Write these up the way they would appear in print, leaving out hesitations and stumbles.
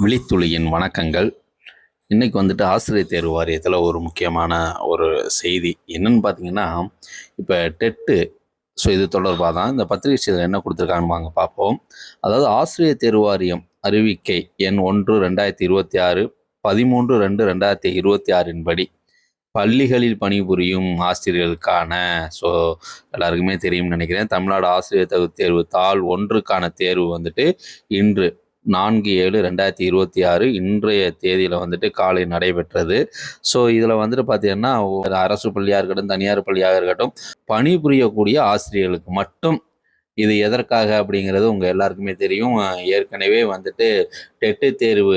விழித்துளியின் வணக்கங்கள். இன்றைக்கி வந்துட்டு ஆசிரியர் தேர்வு வாரியத்தில் ஒரு முக்கியமான ஒரு செய்தி என்னென்னு பார்த்தீங்கன்னா, இப்போ டெட்டு இது தொடர்பாக தான் இந்த பத்திரிகை செய்தியில் என்ன கொடுத்துருக்காங்கன்னு வாங்க பார்ப்போம். அதாவது ஆசிரியர் தேர்வு வாரியம் அறிவிக்கை எண் 1/2026 13/2/2026 படி பள்ளிகளில் பணிபுரியும் ஆசிரியர்களுக்கான எல்லாருக்குமே தெரியும்னு நினைக்கிறேன், தமிழ்நாடு ஆசிரியர் தகுதி தேர்வு தாள் 1க்கான தேர்வு வந்துட்டு இன்று 4/7/2026 இன்றைய தேதியில் வந்துட்டு காலை நடைபெற்றது. இதில் வந்துட்டு பார்த்தீங்கன்னா, அரசு பள்ளியாக இருக்கட்டும், தனியார் பள்ளியாக இருக்கட்டும், பணிபுரியக்கூடிய ஆசிரியர்களுக்கு மட்டும் இது எதற்காக அப்படிங்கிறது உங்கள் எல்லாருக்குமே தெரியும். ஏற்கனவே வந்துட்டு டெட்டு தேர்வு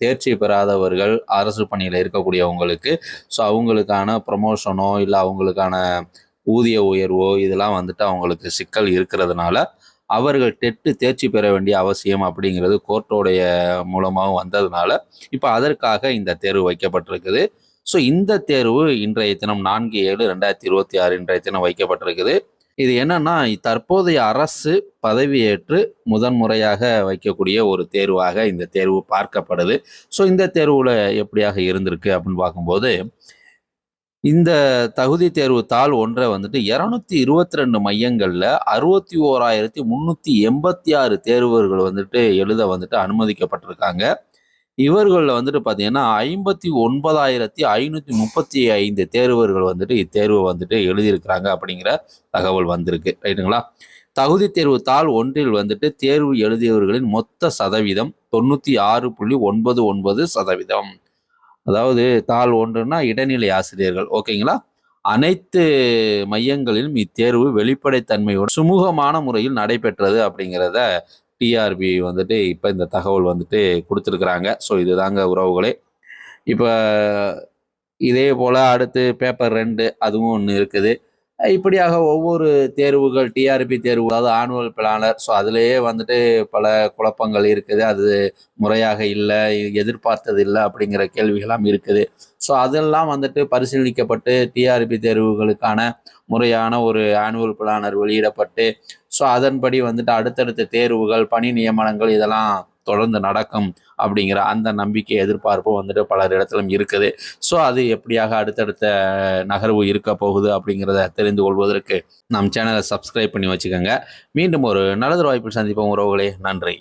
தேர்ச்சி பெறாதவர்கள் அரசு பணியில் இருக்கக்கூடியவங்களுக்கு அவங்களுக்கான ப்ரமோஷனோ இல்லை அவங்களுக்கான ஊதிய உயர்வோ இதெல்லாம் வந்துட்டு அவங்களுக்கு சிக்கல் இருக்கிறதுனால அவர்கள் டெட்டு தேர்ச்சி பெற வேண்டிய அவசியம் அப்படிங்கிறது கோர்ட்டோடைய மூலமாகவும் வந்ததுனால இப்போ அதற்காக இந்த தேர்வு வைக்கப்பட்டிருக்குது. இந்த தேர்வு இன்றைய தினம் 4/7/2026 இன்றைய தினம் வைக்கப்பட்டிருக்குது. இது என்னன்னா, தற்போதைய அரசு பதவியேற்று முதன்முறையாக வைக்கக்கூடிய ஒரு தேர்வாக இந்த தேர்வு பார்க்கப்படுது. இந்த தேர்வுல எப்படியாக இருந்திருக்கு அப்படின்னு பார்க்கும்போது, இந்த தகுதி தேர்வு தாள் 1 வந்துட்டு 222 மையங்கள்ல 61,386 தேர்வர்கள் வந்துட்டு எழுத வந்துட்டு அனுமதிக்கப்பட்டிருக்காங்க. இவர்களில் வந்துட்டு பார்த்தீங்கன்னா 59,535 தேர்வர்கள் வந்துட்டு இத்தேர்வை வந்துட்டு எழுதியிருக்கிறாங்க அப்படிங்கிற தகவல் வந்திருக்கு. ரைட்டுங்களா? தகுதி தேர்வு தாள் 1 வந்துட்டு தேர்வு எழுதியவர்களின் மொத்த சதவீதம் 96.99%. அதாவது தாள் 1ன்னா இடைநிலை ஆசிரியர்கள். ஓகேங்களா? அனைத்து மையங்களிலும் இத்தேர்வு வெளிப்படைத்தன்மையோடு சுமூகமான முறையில் நடைபெற்றது அப்படிங்கிறத டிஆர்பி வந்துட்டு இப்போ இந்த தகவல் வந்துட்டு கொடுத்துருக்குறாங்க. இதுதாங்க உறவுகளே. இப்போ இதே போல் அடுத்து பேப்பர் 2 அதுவும் ஒன்று இருக்குது. இப்படியாக ஒவ்வொரு தேர்வுகள் டிஆர்பி தேர்வு, அதாவது ஆனுவல் பிளானர், அதுலேயே வந்துட்டு பல குழப்பங்கள் இருக்குது. அது முறையாக இல்லை, எதிர்பார்த்தது இல்லை அப்படிங்கிற கேள்விகள்லாம் இருக்குது. அதெல்லாம் வந்துட்டு பரிசீலிக்கப்பட்டு டிஆர்பி தேர்வுகளுக்கான முறையான ஒரு ஆனுவல் பிளானர் வெளியிடப்பட்டு அதன்படி வந்துட்டு அடுத்தடுத்த தேர்வுகள், பணி நியமனங்கள் இதெல்லாம் தொடர்ந்து நடக்கும் அப்படிங்கிற அந்த நம்பிக்கை, எதிர்பார்ப்பு வந்துட்டு பலர் இடத்திலும் இருக்குது. அது எப்படியாக அடுத்தடுத்த நகர்வு இருக்க போகுது அப்படிங்கிறத தெரிந்து கொள்வதற்கு நம் சேனலை சப்ஸ்கிரைப் பண்ணி வச்சுக்கோங்க. மீண்டும் ஒரு நல்லதொரு வாய்ப்பில் சந்திப்போம் உறவுகளே. நன்றி.